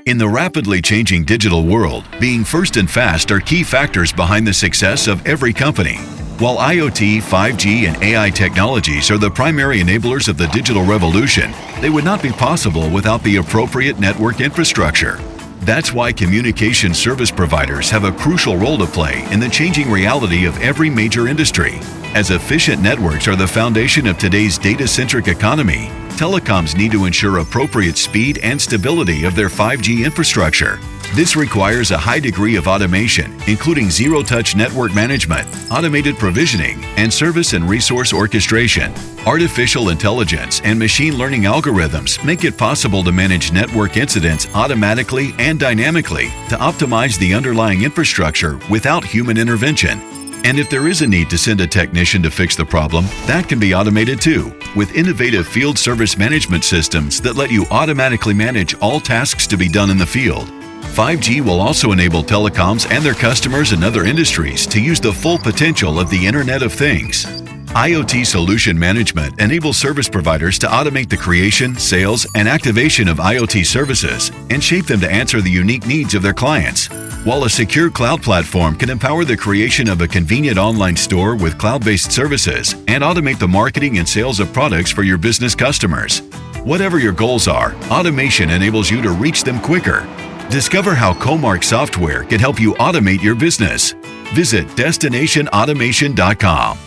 In the rapidly changing digital world, being first and fast are key factors behind the success of every company. While IoT, 5G, and AI technologies are the primary enablers of the digital revolution, they would not be possible without the appropriate network infrastructure. That's why communication service providers have a crucial role to play in the changing reality of every major industry. As efficient networks are the foundation of today's data-centric economy, telecoms need to ensure appropriate speed and stability of their 5G infrastructure. This requires a high degree of automation, including zero-touch network management, automated provisioning, and service and resource orchestration. Artificial intelligence and machine learning algorithms make it possible to manage network incidents automatically and dynamically to optimize the underlying infrastructure without human intervention. And if there is a need to send a technician to fix the problem, that can be automated too, with innovative field service management systems that let you automatically manage all tasks to be done in the field. 5G will also enable telecoms and their customers in other industries to use the full potential of the Internet of Things. IoT solution management enables service providers to automate the creation, sales, and activation of IoT services and shape them to answer the unique needs of their clients. While a secure cloud platform can empower the creation of a convenient online store with cloud-based services and automate the marketing and sales of products for your business customers. Whatever your goals are, automation enables you to reach them quicker. Discover how Comarch software can help you automate your business. Visit destinationautomation.com.